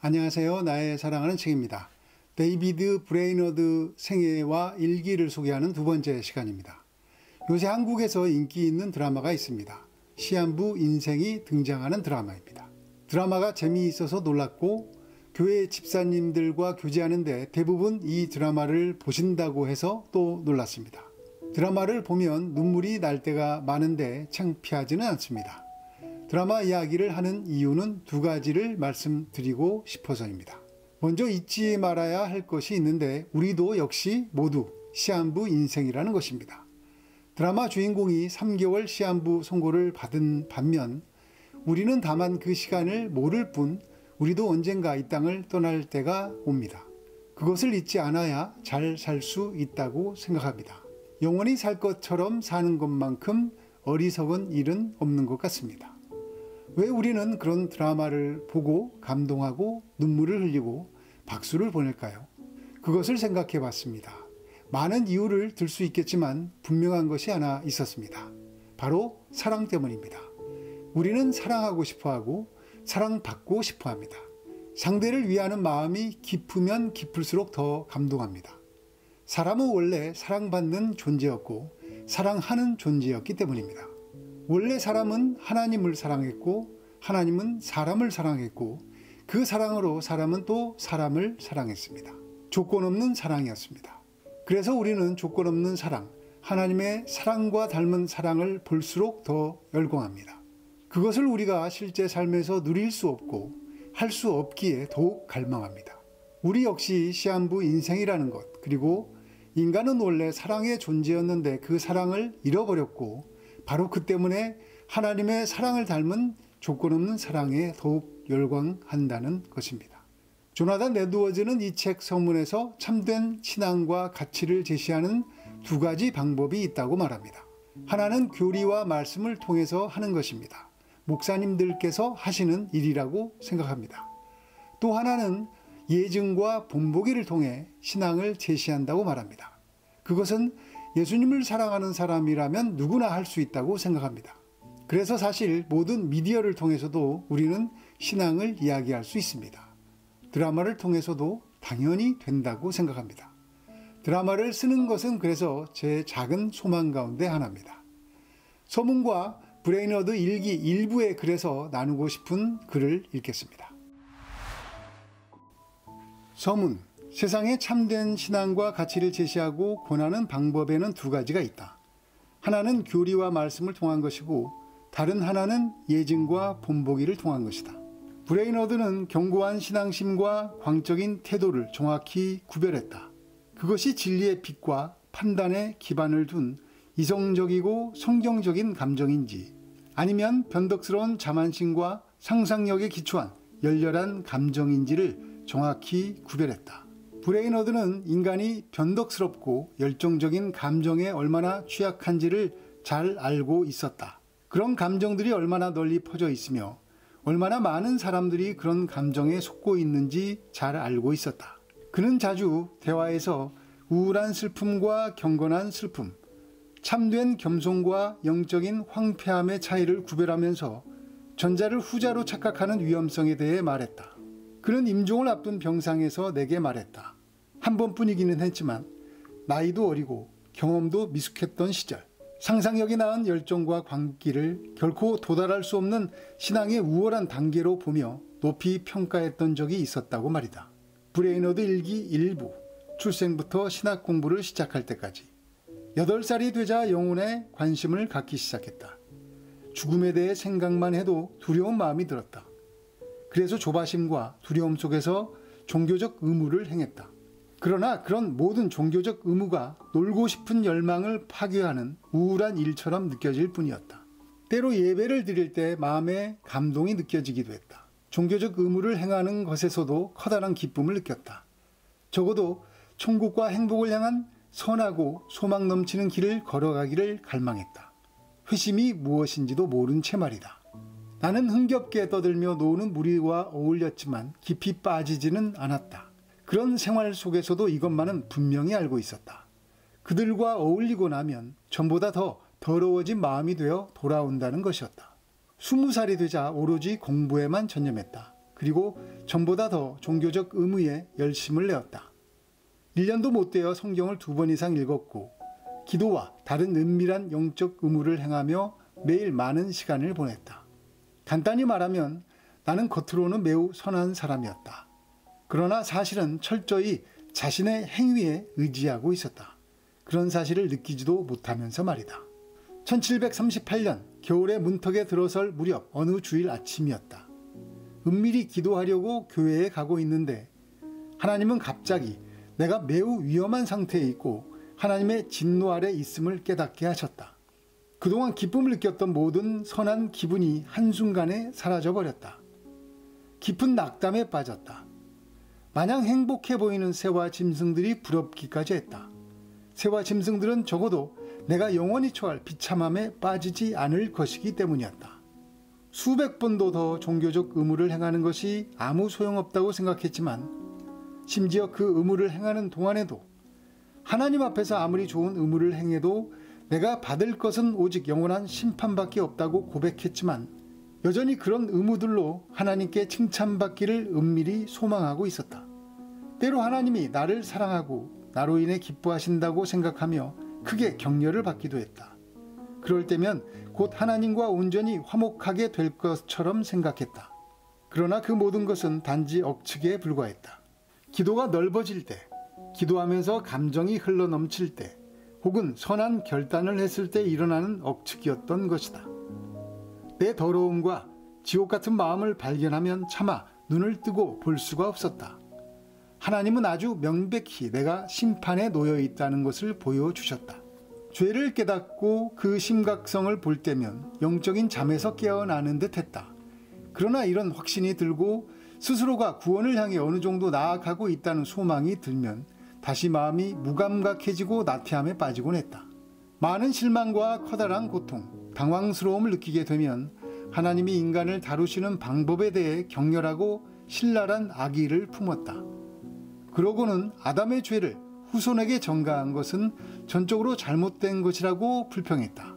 안녕하세요. 나의 사랑하는 책입니다. 데이비드 브레이너드 생애와 일기를 소개하는 두 번째 시간입니다. 요새 한국에서 인기 있는 드라마가 있습니다. 시한부 인생이 등장하는 드라마입니다. 드라마가 재미있어서 놀랐고 교회 집사님들과 교제하는데 대부분 이 드라마를 보신다고 해서 또 놀랐습니다. 드라마를 보면 눈물이 날 때가 많은데 창피하지는 않습니다. 드라마 이야기를 하는 이유는 두 가지를 말씀드리고 싶어서입니다. 먼저 잊지 말아야 할 것이 있는데 우리도 역시 모두 시한부 인생이라는 것입니다. 드라마 주인공이 3개월 시한부 선고를 받은 반면 우리는 다만 그 시간을 모를 뿐 우리도 언젠가 이 땅을 떠날 때가 옵니다. 그것을 잊지 않아야 잘 살 수 있다고 생각합니다. 영원히 살 것처럼 사는 것만큼 어리석은 일은 없는 것 같습니다. 왜 우리는 그런 드라마를 보고 감동하고 눈물을 흘리고 박수를 보낼까요? 그것을 생각해 봤습니다. 많은 이유를 들 수 있겠지만 분명한 것이 하나 있었습니다. 바로 사랑 때문입니다. 우리는 사랑하고 싶어하고 사랑받고 싶어합니다. 상대를 위하는 마음이 깊으면 깊을수록 더 감동합니다. 사람은 원래 사랑받는 존재였고 사랑하는 존재였기 때문입니다. 원래 사람은 하나님을 사랑했고 하나님은 사람을 사랑했고 그 사랑으로 사람은 또 사람을 사랑했습니다. 조건 없는 사랑이었습니다. 그래서 우리는 조건 없는 사랑, 하나님의 사랑과 닮은 사랑을 볼수록 더 열광합니다. 그것을 우리가 실제 삶에서 누릴 수 없고 할 수 없기에 더욱 갈망합니다. 우리 역시 시한부 인생이라는 것, 그리고 인간은 원래 사랑의 존재였는데 그 사랑을 잃어버렸고 바로 그 때문에 하나님의 사랑을 닮은 조건 없는 사랑에 더욱 열광한다는 것입니다. 조나단 에드워즈는 이 책 서문에서 참된 신앙과 가치를 제시하는 두 가지 방법이 있다고 말합니다. 하나는 교리와 말씀을 통해서 하는 것입니다. 목사님들께서 하시는 일이라고 생각합니다. 또 하나는 예증과 본보기를 통해 신앙을 제시한다고 말합니다. 그것은 예수님을 사랑하는 사람이라면 누구나 할 수 있다고 생각합니다. 그래서 사실 모든 미디어를 통해서도 우리는 신앙을 이야기할 수 있습니다. 드라마를 통해서도 당연히 된다고 생각합니다. 드라마를 쓰는 것은 그래서 제 작은 소망 가운데 하나입니다. 서문과 브레이너드 일기 일부의 글에서 나누고 싶은 글을 읽겠습니다. 서문. 세상에 참된 신앙과 가치를 제시하고 권하는 방법에는 두 가지가 있다. 하나는 교리와 말씀을 통한 것이고 다른 하나는 예증과 본보기를 통한 것이다. 브레이너드는 견고한 신앙심과 광적인 태도를 정확히 구별했다. 그것이 진리의 빛과 판단의 기반을 둔 이성적이고 성경적인 감정인지 아니면 변덕스러운 자만심과 상상력에 기초한 열렬한 감정인지를 정확히 구별했다. 브레이너드는 인간이 변덕스럽고 열정적인 감정에 얼마나 취약한지를 잘 알고 있었다. 그런 감정들이 얼마나 널리 퍼져 있으며 얼마나 많은 사람들이 그런 감정에 속고 있는지 잘 알고 있었다. 그는 자주 대화에서 우울한 슬픔과 경건한 슬픔, 참된 겸손과 영적인 황폐함의 차이를 구별하면서 전자를 후자로 착각하는 위험성에 대해 말했다. 그는 임종을 앞둔 병상에서 내게 말했다. 한 번뿐이기는 했지만 나이도 어리고 경험도 미숙했던 시절 상상력이 낳은 열정과 광기를 결코 도달할 수 없는 신앙의 우월한 단계로 보며 높이 평가했던 적이 있었다고 말이다. 브레이너드 일기 일부 출생부터 신학 공부를 시작할 때까지 8살이 되자 영혼에 관심을 갖기 시작했다. 죽음에 대해 생각만 해도 두려운 마음이 들었다. 그래서 조바심과 두려움 속에서 종교적 의무를 행했다. 그러나 그런 모든 종교적 의무가 놀고 싶은 열망을 파괴하는 우울한 일처럼 느껴질 뿐이었다. 때로 예배를 드릴 때 마음에 감동이 느껴지기도 했다. 종교적 의무를 행하는 것에서도 커다란 기쁨을 느꼈다. 적어도 천국과 행복을 향한 선하고 소망 넘치는 길을 걸어가기를 갈망했다. 회심이 무엇인지도 모른 채 말이다. 나는 흥겹게 떠들며 노는 무리와 어울렸지만 깊이 빠지지는 않았다. 그런 생활 속에서도 이것만은 분명히 알고 있었다. 그들과 어울리고 나면 전보다 더 더러워진 마음이 되어 돌아온다는 것이었다. 20살이 되자 오로지 공부에만 전념했다. 그리고 전보다 더 종교적 의무에 열심을 내었다. 1년도 못 되어 성경을 2번 이상 읽었고 기도와 다른 은밀한 영적 의무를 행하며 매일 많은 시간을 보냈다. 간단히 말하면 나는 겉으로는 매우 선한 사람이었다. 그러나 사실은 철저히 자신의 행위에 의지하고 있었다. 그런 사실을 느끼지도 못하면서 말이다. 1738년 겨울에 문턱에 들어설 무렵 어느 주일 아침이었다. 은밀히 기도하려고 교회에 가고 있는데 하나님은 갑자기 내가 매우 위험한 상태에 있고 하나님의 진노 아래 있음을 깨닫게 하셨다. 그동안 기쁨을 느꼈던 모든 선한 기분이 한순간에 사라져버렸다. 깊은 낙담에 빠졌다. 마냥 행복해 보이는 새와 짐승들이 부럽기까지 했다. 새와 짐승들은 적어도 내가 영원히 처할 비참함에 빠지지 않을 것이기 때문이었다. 수백 번도 더 종교적 의무를 행하는 것이 아무 소용없다고 생각했지만 심지어 그 의무를 행하는 동안에도 하나님 앞에서 아무리 좋은 의무를 행해도 내가 받을 것은 오직 영원한 심판밖에 없다고 고백했지만 여전히 그런 의무들로 하나님께 칭찬받기를 은밀히 소망하고 있었다. 때로 하나님이 나를 사랑하고 나로 인해 기뻐하신다고 생각하며 크게 격려를 받기도 했다. 그럴 때면 곧 하나님과 온전히 화목하게 될 것처럼 생각했다. 그러나 그 모든 것은 단지 억측에 불과했다. 기도가 넓어질 때, 기도하면서 감정이 흘러넘칠 때, 혹은 선한 결단을 했을 때 일어나는 억측이었던 것이다. 내 더러움과 지옥 같은 마음을 발견하면 차마 눈을 뜨고 볼 수가 없었다. 하나님은 아주 명백히 내가 심판에 놓여 있다는 것을 보여주셨다. 죄를 깨닫고 그 심각성을 볼 때면 영적인 잠에서 깨어나는 듯 했다. 그러나 이런 확신이 들고 스스로가 구원을 향해 어느 정도 나아가고 있다는 소망이 들면 다시 마음이 무감각해지고 나태함에 빠지곤 했다. 많은 실망과 커다란 고통, 당황스러움을 느끼게 되면 하나님이 인간을 다루시는 방법에 대해 격렬하고 신랄한 악의를 품었다. 그러고는 아담의 죄를 후손에게 전가한 것은 전적으로 잘못된 것이라고 불평했다.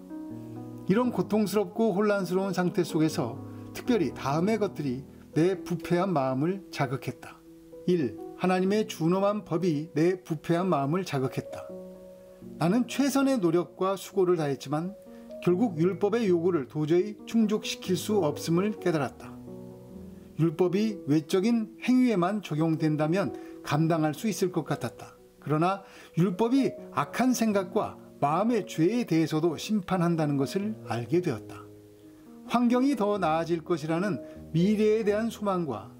이런 고통스럽고 혼란스러운 상태 속에서 특별히 다음의 것들이 내 부패한 마음을 자극했다. 1. 하나님의 준엄한 법이 내 부패한 마음을 자극했다. 나는 최선의 노력과 수고를 다했지만 결국 율법의 요구를 도저히 충족시킬 수 없음을 깨달았다. 율법이 외적인 행위에만 적용된다면 감당할 수 있을 것 같았다. 그러나 율법이 악한 생각과 마음의 죄에 대해서도 심판한다는 것을 알게 되었다. 환경이 더 나아질 것이라는 미래에 대한 소망과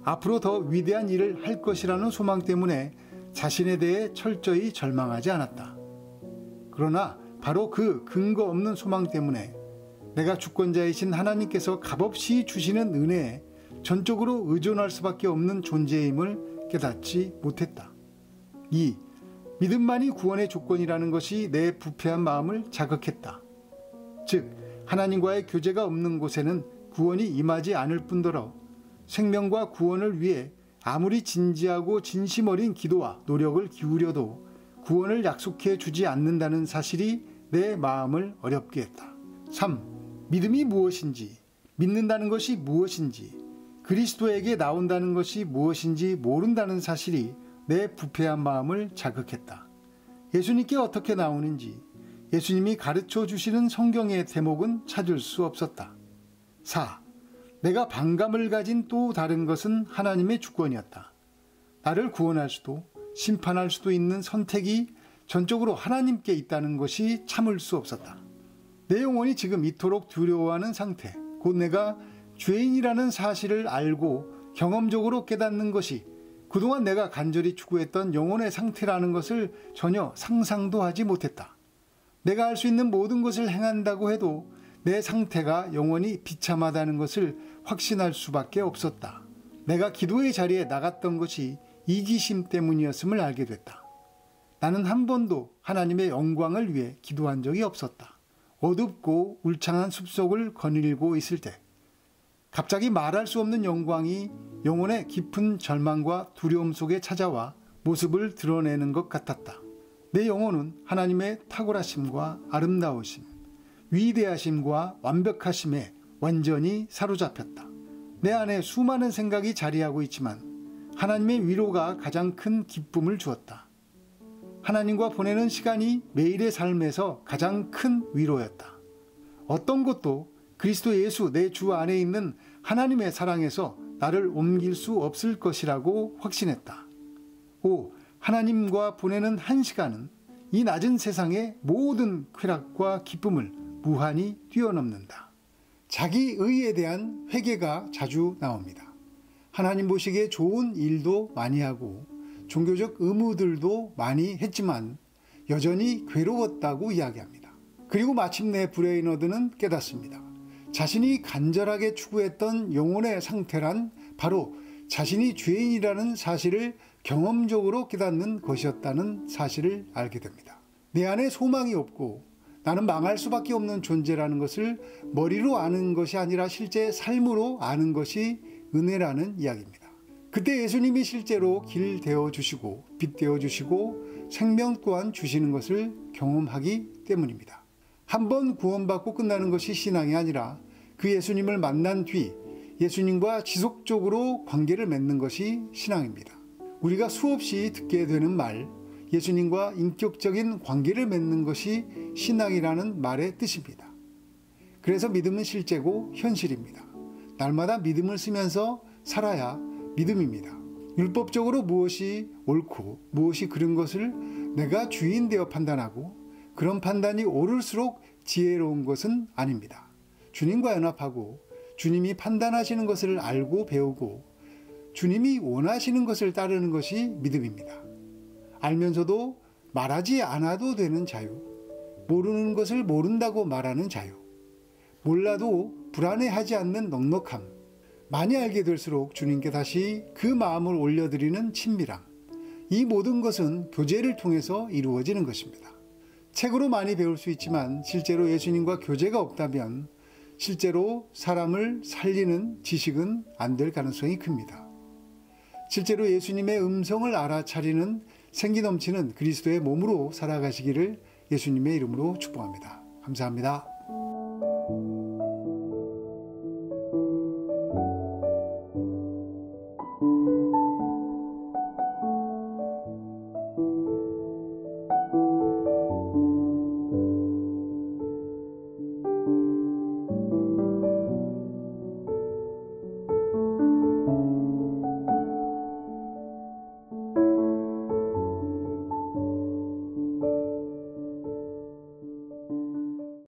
앞으로 더 위대한 일을 할 것이라는 소망 때문에 자신에 대해 철저히 절망하지 않았다. 그러나 바로 그 근거 없는 소망 때문에 내가 주권자이신 하나님께서 값없이 주시는 은혜에 전적으로 의존할 수밖에 없는 존재임을 깨닫지 못했다. 2. 믿음만이 구원의 조건이라는 것이 내 부패한 마음을 자극했다. 즉 하나님과의 교제가 없는 곳에는 구원이 임하지 않을 뿐더러 생명과 구원을 위해 아무리 진지하고 진심 어린 기도와 노력을 기울여도 구원을 약속해 주지 않는다는 사실이 내 마음을 어렵게 했다. 3. 믿음이 무엇인지, 믿는다는 것이 무엇인지, 그리스도에게 나온다는 것이 무엇인지 모른다는 사실이 내 부패한 마음을 자극했다. 예수님께 어떻게 나오는지, 예수님이 가르쳐 주시는 성경의 대목은 찾을 수 없었다. 4. 내가 반감을 가진 또 다른 것은 하나님의 주권이었다. 나를 구원할 수도 심판할 수도 있는 선택이 전적으로 하나님께 있다는 것이 참을 수 없었다. 내 영혼이 지금 이토록 두려워하는 상태, 곧 내가 죄인이라는 사실을 알고 경험적으로 깨닫는 것이 그동안 내가 간절히 추구했던 영혼의 상태라는 것을 전혀 상상도 하지 못했다. 내가 할 수 있는 모든 것을 행한다고 해도 내 상태가 영원히 비참하다는 것을 확신할 수밖에 없었다. 내가 기도의 자리에 나갔던 것이 이기심 때문이었음을 알게 됐다. 나는 한 번도 하나님의 영광을 위해 기도한 적이 없었다. 어둡고 울창한 숲속을 거닐고 있을 때 갑자기 말할 수 없는 영광이 영혼의 깊은 절망과 두려움 속에 찾아와 모습을 드러내는 것 같았다. 내 영혼은 하나님의 탁월하심과 아름다우심, 위대하심과 완벽하심에 완전히 사로잡혔다. 내 안에 수많은 생각이 자리하고 있지만 하나님의 위로가 가장 큰 기쁨을 주었다. 하나님과 보내는 시간이 매일의 삶에서 가장 큰 위로였다. 어떤 것도 그리스도 예수 내 주 안에 있는 하나님의 사랑에서 나를 옮길 수 없을 것이라고 확신했다. 5. 하나님과 보내는 한 시간은 이 낮은 세상의 모든 쾌락과 기쁨을 무한히 뛰어넘는다. 자기 의에 대한 회개가 자주 나옵니다. 하나님 보시기에 좋은 일도 많이 하고 종교적 의무들도 많이 했지만 여전히 괴로웠다고 이야기합니다. 그리고 마침내 브레이너드는 깨닫습니다. 자신이 간절하게 추구했던 영혼의 상태란 바로 자신이 죄인이라는 사실을 경험적으로 깨닫는 것이었다는 사실을 알게 됩니다. 내 안에 소망이 없고 나는 망할 수밖에 없는 존재라는 것을 머리로 아는 것이 아니라 실제 삶으로 아는 것이 은혜라는 이야기입니다. 그때 예수님이 실제로 길 되어주시고 빛 되어주시고 생명 또한 주시는 것을 경험하기 때문입니다. 한번 구원받고 끝나는 것이 신앙이 아니라 그 예수님을 만난 뒤 예수님과 지속적으로 관계를 맺는 것이 신앙입니다. 우리가 수없이 듣게 되는 말, 예수님과 인격적인 관계를 맺는 것이 신앙이라는 말의 뜻입니다. 그래서 믿음은 실제고 현실입니다. 날마다 믿음을 쓰면서 살아야 믿음입니다. 율법적으로 무엇이 옳고 무엇이 그른 것을 내가 주인 되어 판단하고 그런 판단이 옳을수록 지혜로운 것은 아닙니다. 주님과 연합하고 주님이 판단하시는 것을 알고 배우고 주님이 원하시는 것을 따르는 것이 믿음입니다. 알면서도 말하지 않아도 되는 자유, 모르는 것을 모른다고 말하는 자유, 몰라도 불안해하지 않는 넉넉함, 많이 알게 될수록 주님께 다시 그 마음을 올려드리는 친밀함, 이 모든 것은 교제를 통해서 이루어지는 것입니다. 책으로 많이 배울 수 있지만 실제로 예수님과 교제가 없다면 실제로 사람을 살리는 지식은 안 될 가능성이 큽니다. 실제로 예수님의 음성을 알아차리는 생기 넘치는 그리스도의 몸으로 살아가시기를 예수님의 이름으로 축복합니다. 감사합니다.